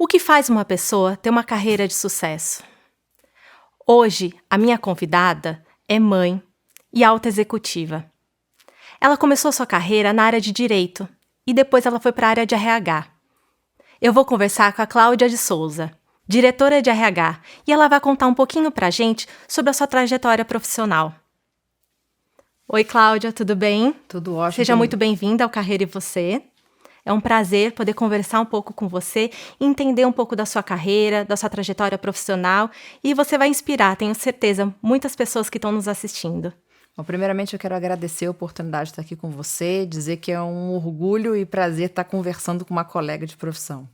O que faz uma pessoa ter uma carreira de sucesso? Hoje, a minha convidada é mãe e alta executiva. Ela começou sua carreira na área de direito e depois ela foi para a área de RH. Eu vou conversar com a Cláudia de Souza, diretora de RH, e ela vai contar um pouquinho para a gente sobre a sua trajetória profissional. Oi, Cláudia, tudo bem? Tudo ótimo. Seja muito bem-vinda ao Carreira e Você. É um prazer poder conversar um pouco com você, entender um pouco da sua carreira, da sua trajetória profissional, e você vai inspirar, tenho certeza, muitas pessoas que estão nos assistindo. Bom, primeiramente, eu quero agradecer a oportunidade de estar aqui com você, dizer que é um orgulho e prazer estar conversando com uma colega de profissão.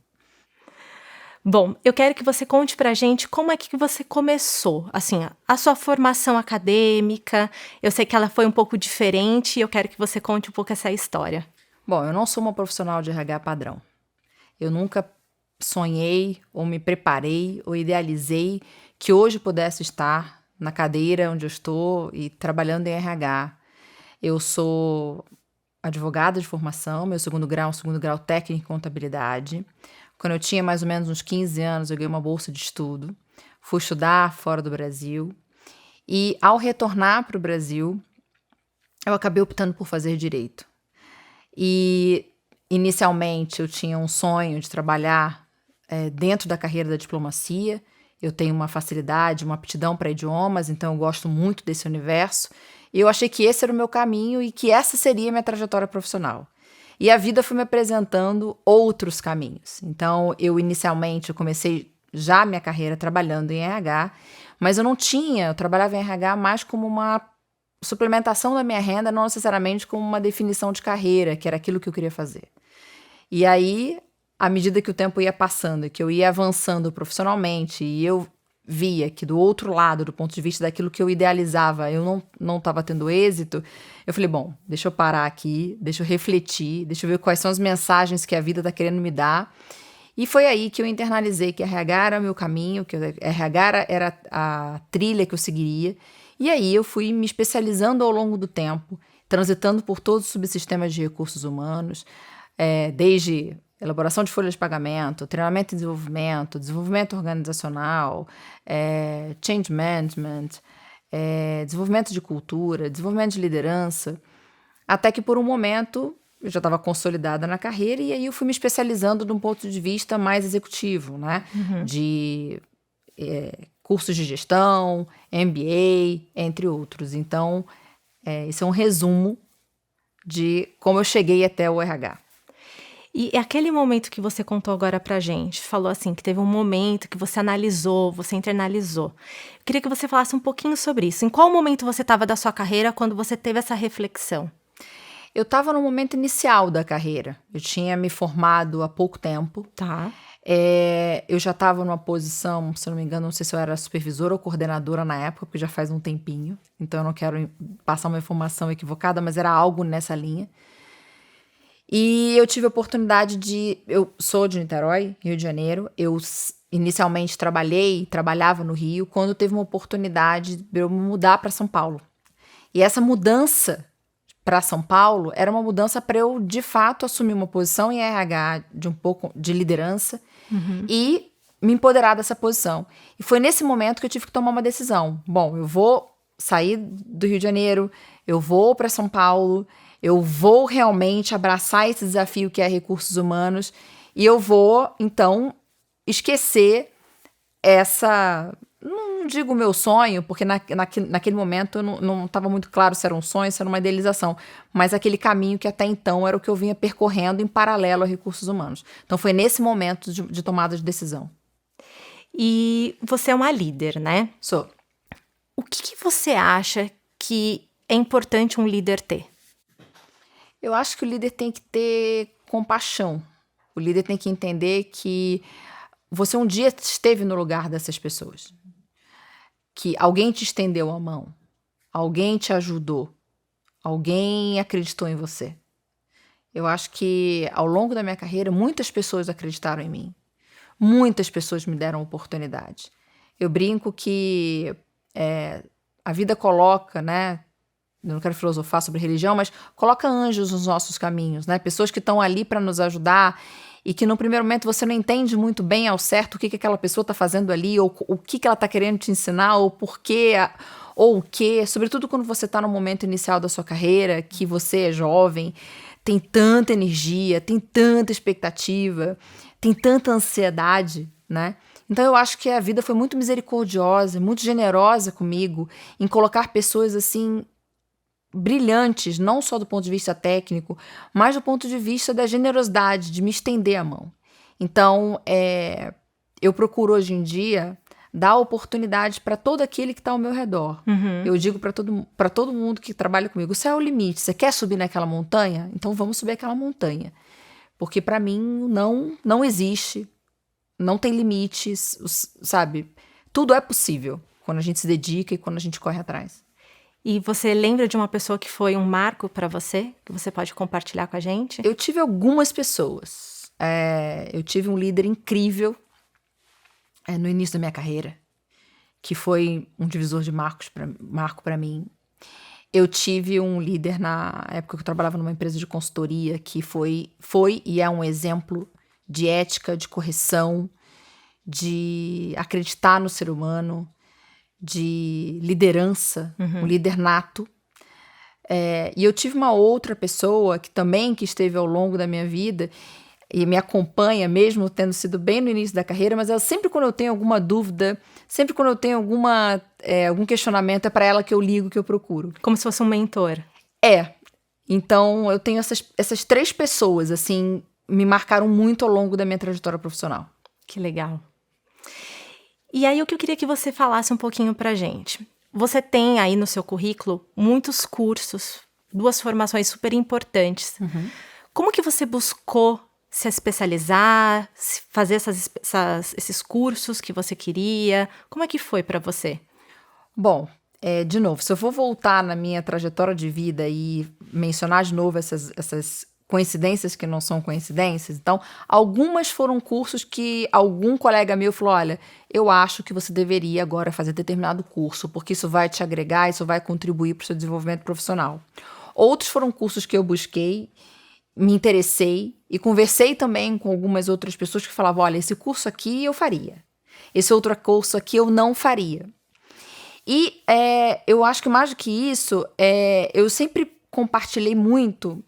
Bom, eu quero que você conte pra gente como é que você começou, assim, a sua formação acadêmica. Eu sei que ela foi um pouco diferente e eu quero que você conte um pouco essa história. Bom, eu não sou uma profissional de RH padrão. Eu nunca sonhei ou me preparei ou idealizei que hoje pudesse estar na cadeira onde eu estou e trabalhando em RH. Eu sou advogada de formação, meu segundo grau técnico em contabilidade. Quando eu tinha mais ou menos uns 15 anos, eu ganhei uma bolsa de estudo. Fui estudar fora do Brasil. E ao retornar para o Brasil, eu acabei optando por fazer direito. E inicialmente eu tinha um sonho de trabalhar dentro da carreira da diplomacia. Eu tenho uma facilidade, uma aptidão para idiomas, então eu gosto muito desse universo. E eu achei que esse era o meu caminho e que essa seria a minha trajetória profissional. E a vida foi me apresentando outros caminhos. Então, eu comecei já a minha carreira trabalhando em RH, mas eu trabalhava em RH mais como uma suplementação da minha renda, não necessariamente como uma definição de carreira, que era aquilo que eu queria fazer. E aí, à medida que o tempo ia passando, que eu ia avançando profissionalmente, e eu via que do outro lado, do ponto de vista daquilo que eu idealizava, eu não estava tendo êxito, eu falei, bom, deixa eu parar aqui, deixa eu refletir, deixa eu ver quais são as mensagens que a vida está querendo me dar. E foi aí que eu internalizei que RH era o meu caminho, que RH era a trilha que eu seguiria. E aí eu fui me especializando ao longo do tempo, transitando por todos os subsistemas de recursos humanos, desde elaboração de folhas de pagamento, treinamento e desenvolvimento organizacional, change management, desenvolvimento de cultura, desenvolvimento de liderança, até que por um momento eu já estava consolidada na carreira e aí eu fui me especializando de um ponto de vista mais executivo, né? De cursos de gestão, MBA, entre outros. Então, esse é um resumo de como eu cheguei até o RH. E aquele momento que você contou agora pra gente, falou assim, que teve um momento que você analisou, você internalizou. Eu queria que você falasse um pouquinho sobre isso. Em qual momento você estava da sua carreira quando você teve essa reflexão? Eu estava no momento inicial da carreira. Eu tinha me formado há pouco tempo. Tá. Eu já estava numa posição, se não me engano, não sei se eu era supervisora ou coordenadora na época, porque já faz um tempinho. Então eu não quero passar uma informação equivocada, mas era algo nessa linha. E eu tive a oportunidade eu sou de Niterói, Rio de Janeiro. Eu inicialmente trabalhava no Rio, quando teve uma oportunidade de eu me mudar para São Paulo. E essa mudança para São Paulo era uma mudança para eu, de fato, assumir uma posição em RH de um pouco de liderança e me empoderar dessa posição. E foi nesse momento que eu tive que tomar uma decisão. Bom, eu vou sair do Rio de Janeiro, eu vou para São Paulo, eu vou realmente abraçar esse desafio que é recursos humanos e eu vou, então, esquecer não digo meu sonho, porque naquele momento eu não estava muito claro se era um sonho, se era uma idealização, mas aquele caminho que até então era o que eu vinha percorrendo em paralelo a recursos humanos. Então foi nesse momento de tomada de decisão. E você é uma líder, né? Sou. O que você acha que é importante um líder ter? Eu acho que o líder tem que ter compaixão. O líder tem que entender que você um dia esteve no lugar dessas pessoas. Que alguém te estendeu a mão, alguém te ajudou, alguém acreditou em você. Eu acho que ao longo da minha carreira, muitas pessoas acreditaram em mim. Muitas pessoas me deram oportunidade. Eu brinco que a vida coloca, né? Eu não quero filosofar sobre religião, mas coloca anjos nos nossos caminhos, né? Pessoas que estão ali para nos ajudar e que no primeiro momento você não entende muito bem ao certo o que aquela pessoa está fazendo ali, ou o que ela está querendo te ensinar, ou por quê, ou o quê. Sobretudo quando você está no momento inicial da sua carreira, que você é jovem, tem tanta energia, tem tanta expectativa, tem tanta ansiedade, né? Então eu acho que a vida foi muito misericordiosa, muito generosa comigo em colocar pessoas assim brilhantes, não só do ponto de vista técnico, mas do ponto de vista da generosidade, de me estender a mão. Então, eu procuro hoje em dia dar oportunidade para todo aquele que está ao meu redor. Eu digo para todo mundo que trabalha comigo, o céu é o limite. Você quer subir naquela montanha? Então vamos subir aquela montanha. Porque para mim não existe, não tem limites, sabe? Tudo é possível quando a gente se dedica e quando a gente corre atrás. E você lembra de uma pessoa que foi um marco para você, que você pode compartilhar com a gente? Eu tive algumas pessoas. Eu tive um líder incrível no início da minha carreira, que foi um divisor de marco para mim. Eu tive um líder na época que eu trabalhava numa empresa de consultoria que foi e é um exemplo de ética, de correção, de acreditar no ser humano, de liderança, um líder nato. E eu tive uma outra pessoa que esteve ao longo da minha vida e me acompanha, mesmo tendo sido bem no início da carreira, mas ela sempre quando eu tenho alguma dúvida, sempre quando eu tenho algum questionamento, é para ela que eu ligo, que eu procuro. Como se fosse um mentor. Então eu tenho essas 3 pessoas, assim, me marcaram muito ao longo da minha trajetória profissional. Que legal. E aí o que eu queria que você falasse um pouquinho pra gente. Você tem aí no seu currículo muitos cursos, 2 formações super importantes. Como que você buscou se especializar, fazer esses cursos que você queria? Como é que foi pra você? Bom, de novo, se eu for voltar na minha trajetória de vida e mencionar de novo essas coincidências que não são coincidências, então, algumas foram cursos que algum colega meu falou, olha, eu acho que você deveria agora fazer determinado curso, porque isso vai te agregar, isso vai contribuir para o seu desenvolvimento profissional. Outros foram cursos que eu busquei, me interessei e conversei também com algumas outras pessoas que falavam, olha, esse curso aqui eu faria, esse outro curso aqui eu não faria. E eu acho que mais do que isso, eu sempre compartilhei muito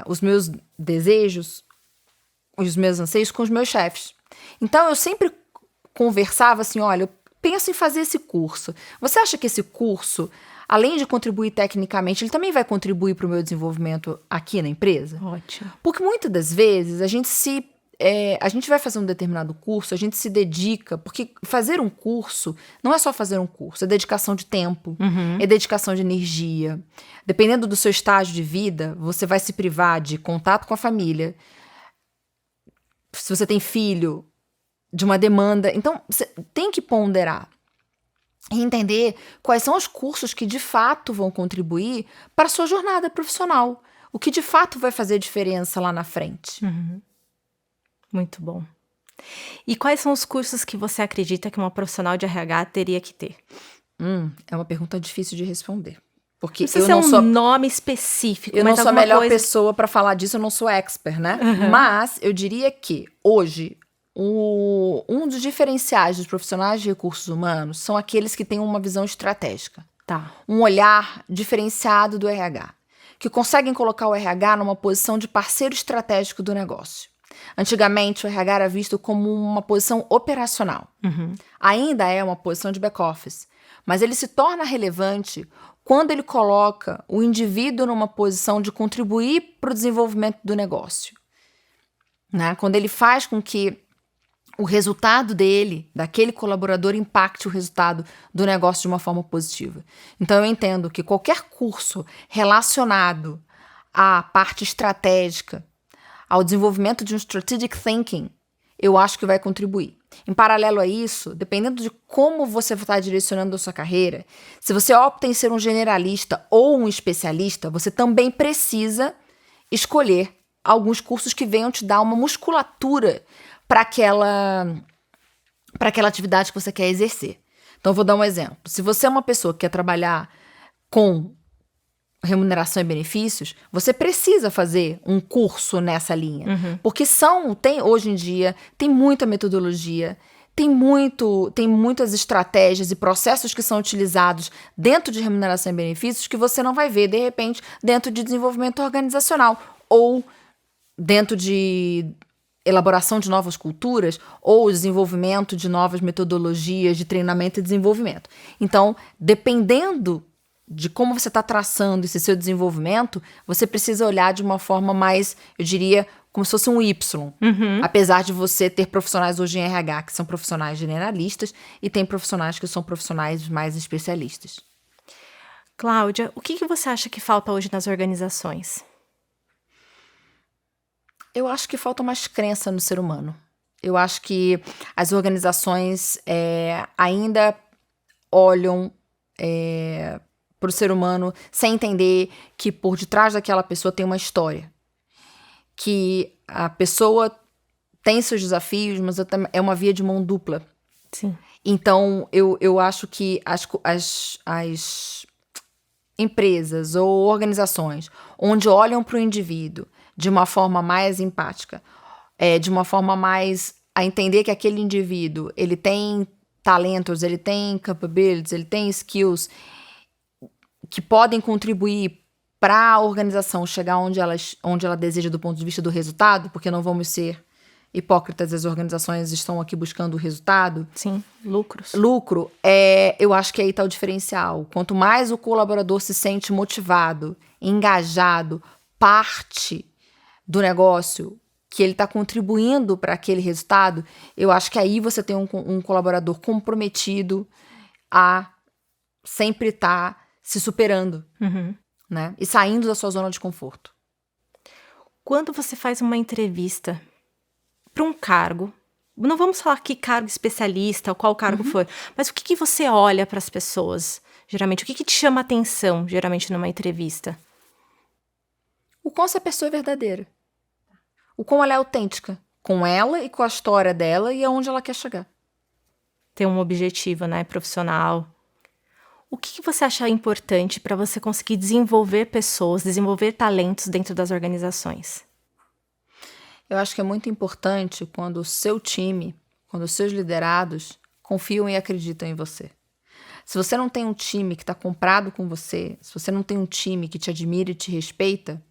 os meus desejos, os meus anseios com os meus chefes. Então, eu sempre conversava assim, olha, eu penso em fazer esse curso. Você acha que esse curso, além de contribuir tecnicamente, ele também vai contribuir para o meu desenvolvimento aqui na empresa? Ótimo. Porque muitas das vezes a gente vai fazer um determinado curso, a gente se dedica, porque fazer um curso não é só fazer um curso, é dedicação de tempo, é dedicação de energia. Dependendo do seu estágio de vida, você vai se privar de contato com a família. Se você tem filho, de uma demanda. Então, você tem que ponderar e entender quais são os cursos que de fato vão contribuir para a sua jornada profissional. O que de fato vai fazer diferença lá na frente. Muito bom. E quais são os cursos que você acredita que uma profissional de RH teria que ter? É uma pergunta difícil de responder. Porque eu não sou nome específico. Eu não sou a melhor pessoa para falar disso, eu não sou expert, né? Mas eu diria que hoje um dos diferenciais dos profissionais de recursos humanos são aqueles que têm uma visão estratégica. Tá. Um olhar diferenciado do RH. Que conseguem colocar o RH numa posição de parceiro estratégico do negócio. Antigamente, o RH era visto como uma posição operacional. Ainda é uma posição de back-office. Mas ele se torna relevante quando ele coloca o indivíduo numa posição de contribuir para o desenvolvimento do negócio. Né? Quando ele faz com que o resultado dele, daquele colaborador, impacte o resultado do negócio de uma forma positiva. Então, eu entendo que qualquer curso relacionado à parte estratégica, ao desenvolvimento de um strategic thinking, eu acho que vai contribuir. Em paralelo a isso, dependendo de como você está direcionando a sua carreira, se você opta em ser um generalista ou um especialista, você também precisa escolher alguns cursos que venham te dar uma musculatura para aquela atividade que você quer exercer. Então, eu vou dar um exemplo. Se você é uma pessoa que quer trabalhar com remuneração e benefícios, você precisa fazer um curso nessa linha. Porque hoje em dia, tem muita metodologia, tem muitas estratégias e processos que são utilizados dentro de remuneração e benefícios que você não vai ver, de repente, dentro de desenvolvimento organizacional ou dentro de elaboração de novas culturas ou desenvolvimento de novas metodologias de treinamento e desenvolvimento. Então, dependendo de como você está traçando esse seu desenvolvimento, você precisa olhar de uma forma mais, eu diria, como se fosse um Y. Apesar de você ter profissionais hoje em RH que são profissionais generalistas e tem profissionais que são profissionais mais especialistas. Cláudia, o que você acha que falta hoje nas organizações? Eu acho que falta mais crença no ser humano. Eu acho que as organizações ainda olham para o ser humano sem entender que por detrás daquela pessoa tem uma história. Que a pessoa tem seus desafios, mas é uma via de mão dupla. Sim. Então, eu acho que as empresas ou organizações onde olham para o indivíduo de uma forma mais empática, de uma forma mais a entender que aquele indivíduo, ele tem talentos, ele tem capabilities, ele tem skills que podem contribuir para a organização chegar onde ela deseja do ponto de vista do resultado, porque não vamos ser hipócritas, as organizações estão aqui buscando o resultado. Sim, lucros. Lucro, eu acho que aí está o diferencial. Quanto mais o colaborador se sente motivado, engajado, parte do negócio, que ele está contribuindo para aquele resultado, eu acho que aí você tem um colaborador comprometido a sempre estar se superando, né? E saindo da sua zona de conforto. Quando você faz uma entrevista para um cargo, não vamos falar que cargo especialista ou qual cargo for, mas o que você olha para as pessoas, geralmente? O que te chama a atenção, geralmente, numa entrevista? O quão essa pessoa é verdadeira. O quão ela é autêntica. Com ela e com a história dela e aonde ela quer chegar. Ter um objetivo, né, profissional. O que você acha importante para você conseguir desenvolver pessoas, desenvolver talentos dentro das organizações? Eu acho que é muito importante quando o seu time, quando os seus liderados confiam e acreditam em você. Se você não tem um time que está comprado com você, se você não tem um time que te admira e te respeita,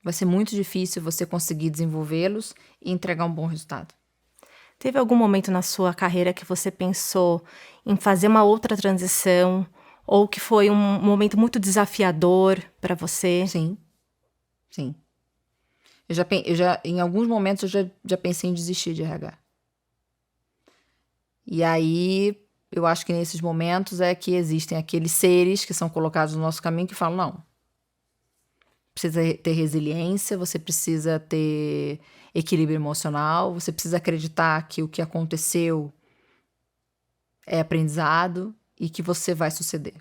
vai ser muito difícil você conseguir desenvolvê-los e entregar um bom resultado. Teve algum momento na sua carreira que você pensou em fazer uma outra transição ou que foi um momento muito desafiador para você? Sim. Em alguns momentos, eu já pensei em desistir de RH. E aí, eu acho que nesses momentos é que existem aqueles seres que são colocados no nosso caminho que falam, não, precisa ter resiliência, você precisa ter equilíbrio emocional, você precisa acreditar que o que aconteceu é aprendizado e que você vai suceder.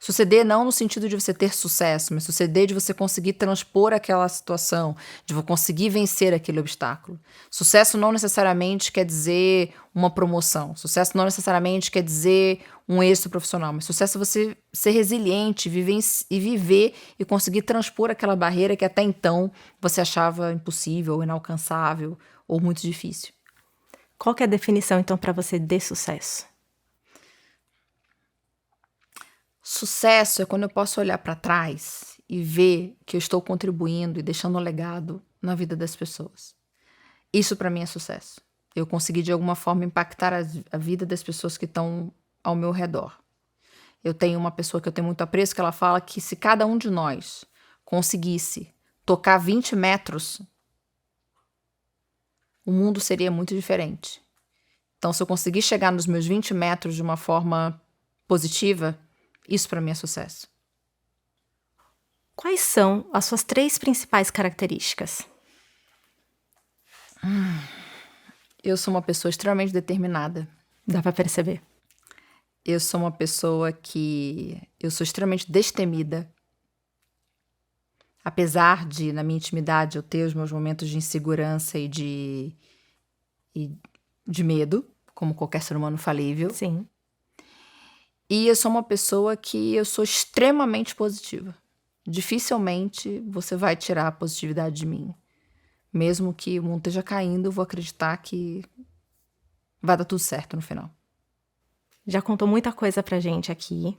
Suceder não no sentido de você ter sucesso, mas suceder de você conseguir transpor aquela situação, de você conseguir vencer aquele obstáculo. Sucesso não necessariamente quer dizer uma promoção. Sucesso não necessariamente quer dizer um êxito profissional. Mas sucesso é você ser resiliente, viver e conseguir transpor aquela barreira que até então você achava impossível, inalcançável ou muito difícil. Qual que é a definição, então, para você de sucesso? Sucesso é quando eu posso olhar para trás e ver que eu estou contribuindo e deixando um legado na vida das pessoas. Isso para mim é sucesso. Eu consegui de alguma forma impactar a vida das pessoas que estão ao meu redor. Eu tenho uma pessoa que eu tenho muito apreço que ela fala que se cada um de nós conseguisse tocar 20 metros, o mundo seria muito diferente. Então, se eu conseguir chegar nos meus 20 metros de uma forma positiva, isso para mim é sucesso. Quais são as suas 3 principais características? Eu sou uma pessoa extremamente determinada. Dá para perceber. Eu sou uma pessoa eu sou extremamente destemida. Apesar de, na minha intimidade, eu ter os meus momentos de insegurança e de medo, como qualquer ser humano falível. Sim. E eu sou uma pessoa que eu sou extremamente positiva. Dificilmente você vai tirar a positividade de mim. Mesmo que o mundo esteja caindo, eu vou acreditar que vai dar tudo certo no final. Já contou muita coisa pra gente aqui,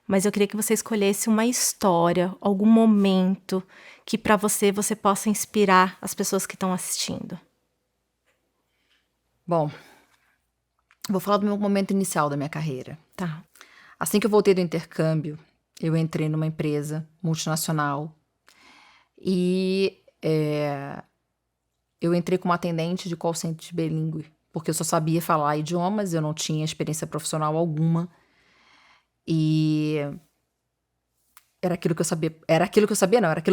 mas eu queria que você escolhesse uma história, algum momento que pra você possa inspirar as pessoas que estão assistindo. Bom, vou falar do meu momento inicial da minha carreira. Tá. Assim que eu voltei do intercâmbio, eu entrei numa empresa multinacional e eu entrei como atendente de call center bilíngue, porque eu só sabia falar idiomas, eu não tinha experiência profissional alguma. E era aquilo que eu sabia. Era aquilo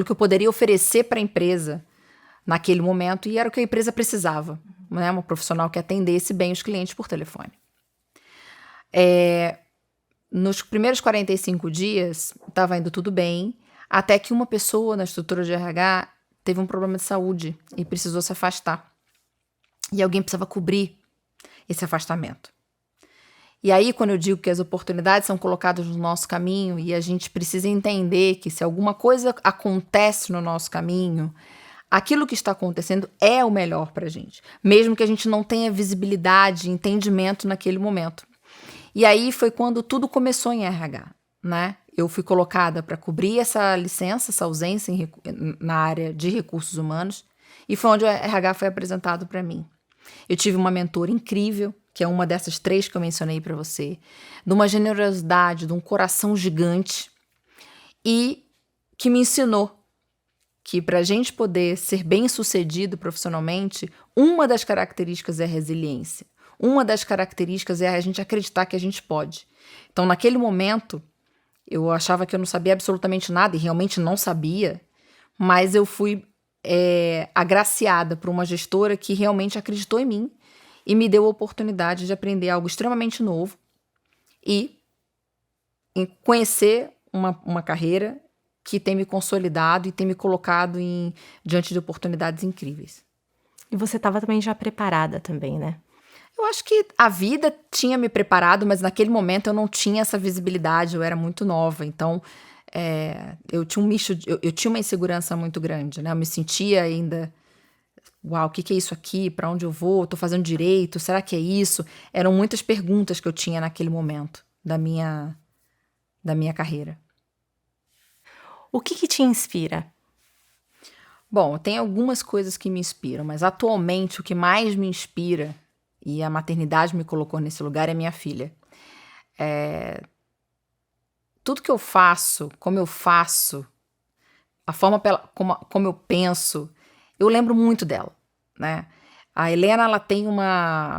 que eu poderia oferecer para a empresa naquele momento, e era o que a empresa precisava, né? Uma profissional que atendesse bem os clientes por telefone. Nos primeiros 45 dias, estava indo tudo bem, até que uma pessoa na estrutura de RH teve um problema de saúde e precisou se afastar. E alguém precisava cobrir esse afastamento. E aí, quando eu digo que as oportunidades são colocadas no nosso caminho e a gente precisa entender que se alguma coisa acontece no nosso caminho, aquilo que está acontecendo é o melhor para a gente, mesmo que a gente não tenha visibilidade, entendimento naquele momento. E aí foi quando tudo começou em RH, né? Eu fui colocada para cobrir essa licença, essa ausência na área de recursos humanos, e foi onde o RH foi apresentado para mim. Eu tive uma mentora incrível, que é uma dessas 3 que eu mencionei para você, de uma generosidade, de um coração gigante, e que me ensinou que para a gente poder ser bem-sucedido profissionalmente, uma das características é a resiliência. Uma das características é a gente acreditar que a gente pode. Então, naquele momento, eu achava que eu não sabia absolutamente nada, e realmente não sabia, mas eu fui agraciada por uma gestora que realmente acreditou em mim e me deu a oportunidade de aprender algo extremamente novo e conhecer uma carreira que tem me consolidado e tem me colocado diante de oportunidades incríveis. E você estava também já preparada também, né? Eu acho que a vida tinha me preparado, mas naquele momento eu não tinha essa visibilidade, eu era muito nova, então eu tinha um misto, eu tinha uma insegurança muito grande, né? Eu me sentia ainda, uau, o que é isso aqui? Para onde eu vou? Tô fazendo direito? Será que é isso? Eram muitas perguntas que eu tinha naquele momento da minha carreira. O que te inspira? Bom, tem algumas coisas que me inspiram, mas atualmente o que mais me inspira, e a maternidade me colocou nesse lugar, é minha filha. Tudo que eu faço, como eu faço, a forma como eu penso, eu lembro muito dela, né? A Helena, ela tem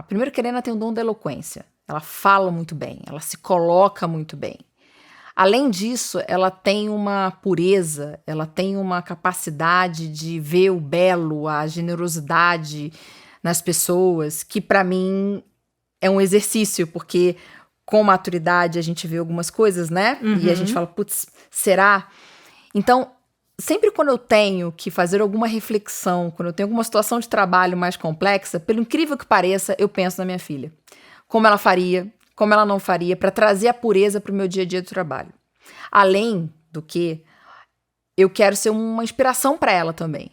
primeiro que a Helena tem um dom da eloquência. Ela fala muito bem, ela se coloca muito bem. Além disso, ela tem uma pureza, ela tem uma capacidade de ver o belo, a generosidade nas pessoas, que para mim é um exercício, porque com maturidade a gente vê algumas coisas, né? Uhum. E a gente fala, putz, será? Então, sempre quando eu tenho que fazer alguma reflexão, quando eu tenho alguma situação de trabalho mais complexa, pelo incrível que pareça, eu penso na minha filha. Como ela faria, como ela não faria, para trazer a pureza para o meu dia a dia do trabalho. Além do que, eu quero ser uma inspiração para ela também,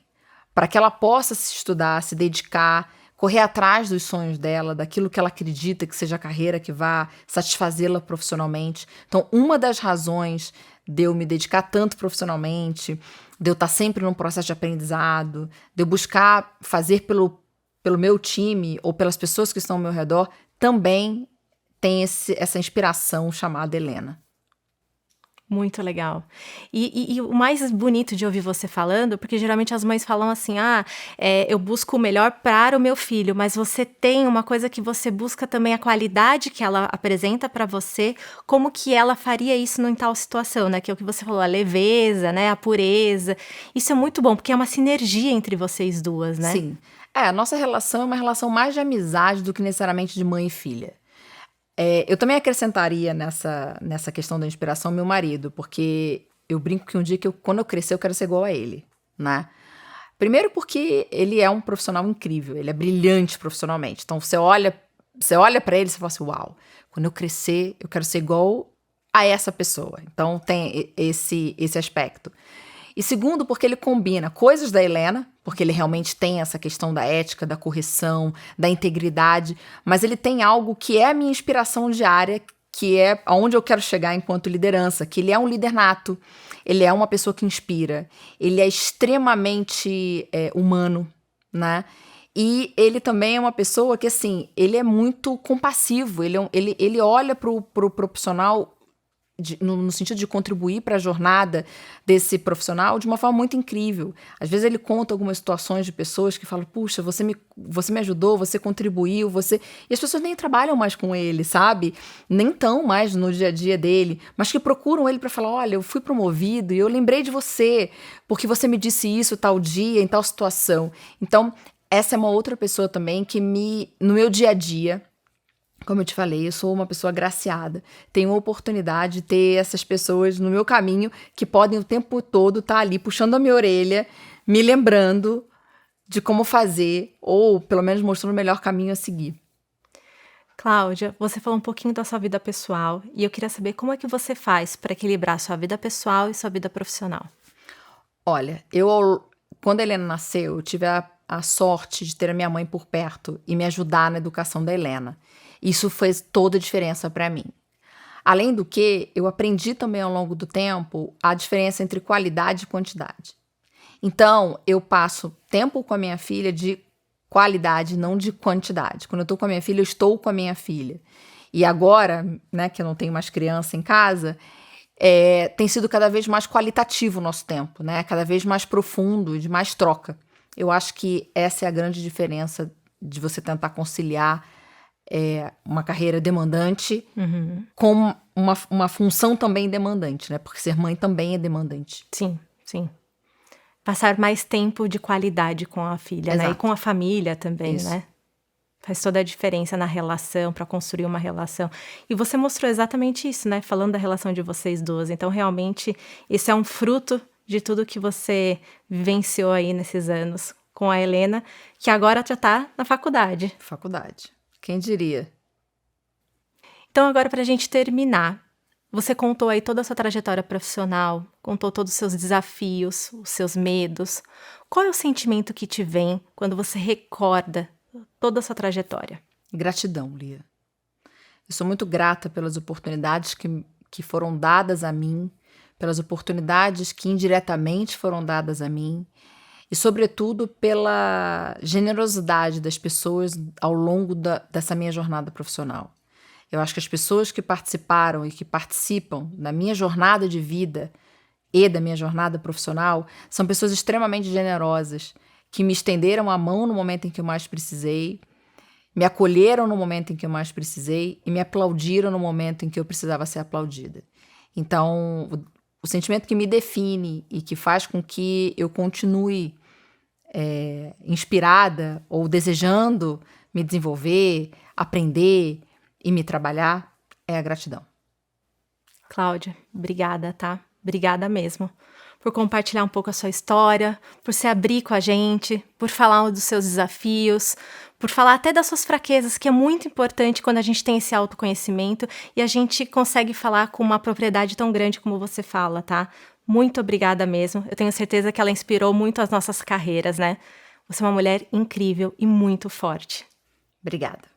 para que ela possa se estudar, se dedicar, correr atrás dos sonhos dela, daquilo que ela acredita que seja a carreira que vá satisfazê-la profissionalmente. Então, uma das razões de eu me dedicar tanto profissionalmente, de eu estar sempre num processo de aprendizado, de eu buscar fazer pelo meu time ou pelas pessoas que estão ao meu redor, também tem essa inspiração chamada Helena. Muito legal. E o mais bonito de ouvir você falando, porque geralmente as mães falam assim, eu busco o melhor para o meu filho, mas você tem uma coisa que você busca também, a qualidade que ela apresenta para você, como que ela faria isso em tal situação, né? Que é o que você falou, a leveza, né? A pureza. Isso é muito bom, porque é uma sinergia entre vocês duas, né? Sim. A nossa relação é uma relação mais de amizade do que necessariamente de mãe e filha. Eu também acrescentaria nessa questão da inspiração meu marido, porque eu brinco que um dia quando eu crescer, eu quero ser igual a ele, né? Primeiro porque ele é um profissional incrível, ele é brilhante profissionalmente. Então você olha para ele e você fala assim, uau, quando eu crescer, eu quero ser igual a essa pessoa. Então tem esse aspecto. E segundo, porque ele combina coisas da Helena, porque ele realmente tem essa questão da ética, da correção, da integridade, mas ele tem algo que é a minha inspiração diária, que é aonde eu quero chegar enquanto liderança, que ele é um líder nato, ele é uma pessoa que inspira, ele é extremamente humano, né? E ele também é uma pessoa que, assim, ele é muito compassivo, ele olha pro profissional no sentido de contribuir para a jornada desse profissional de uma forma muito incrível. Às vezes ele conta algumas situações de pessoas que falam, puxa, você me ajudou, você contribuiu, você... E as pessoas nem trabalham mais com ele, sabe? Nem estão mais no dia a dia dele, mas que procuram ele para falar, olha, eu fui promovido e eu lembrei de você, porque você me disse isso tal dia, em tal situação. Então, essa é uma outra pessoa também que no meu dia a dia, como eu te falei, eu sou uma pessoa agraciada. Tenho a oportunidade de ter essas pessoas no meu caminho que podem o tempo todo estar ali puxando a minha orelha, me lembrando de como fazer, ou pelo menos mostrando o melhor caminho a seguir. Cláudia, você falou um pouquinho da sua vida pessoal e eu queria saber como é que você faz para equilibrar sua vida pessoal e sua vida profissional. Olha, quando a Helena nasceu, eu tive a sorte de ter a minha mãe por perto e me ajudar na educação da Helena. Isso fez toda a diferença para mim. Além do que, eu aprendi também ao longo do tempo a diferença entre qualidade e quantidade. Então, eu passo tempo com a minha filha de qualidade, não de quantidade. Quando eu estou com a minha filha, eu estou com a minha filha. E agora, né, que eu não tenho mais criança em casa, tem sido cada vez mais qualitativo o nosso tempo, né? Cada vez mais profundo, de mais troca. Eu acho que essa é a grande diferença de você tentar conciliar uma carreira demandante com uma função também demandante, né? Porque ser mãe também é demandante. Sim, sim. Passar mais tempo de qualidade com a filha, Exato. né? E com a família também, Isso. né? Faz toda a diferença na relação, para construir uma relação. E você mostrou exatamente isso, né? Falando da relação de vocês duas. Então, realmente, isso é um fruto de tudo que você vivenciou aí nesses anos com a Helena, que agora já está na faculdade. Faculdade. Quem diria? Então, agora, para a gente terminar, você contou aí toda a sua trajetória profissional, contou todos os seus desafios, os seus medos. Qual é o sentimento que te vem quando você recorda toda a sua trajetória? Gratidão, Lia. Eu sou muito grata pelas oportunidades que foram dadas a mim, pelas oportunidades que indiretamente foram dadas a mim e, sobretudo, pela generosidade das pessoas ao longo dessa minha jornada profissional. Eu acho que as pessoas que participaram e que participam da minha jornada de vida e da minha jornada profissional são pessoas extremamente generosas, que me estenderam a mão no momento em que eu mais precisei, me acolheram no momento em que eu mais precisei e me aplaudiram no momento em que eu precisava ser aplaudida. Então, o sentimento que me define e que faz com que eu continue inspirada ou desejando me desenvolver, aprender e me trabalhar é a gratidão. Cláudia, obrigada, tá? Obrigada mesmo por compartilhar um pouco a sua história, por se abrir com a gente, por falar dos seus desafios, por falar até das suas fraquezas, que é muito importante quando a gente tem esse autoconhecimento e a gente consegue falar com uma propriedade tão grande como você fala, tá? Muito obrigada mesmo. Eu tenho certeza que ela inspirou muito as nossas carreiras, né? Você é uma mulher incrível e muito forte. Obrigada.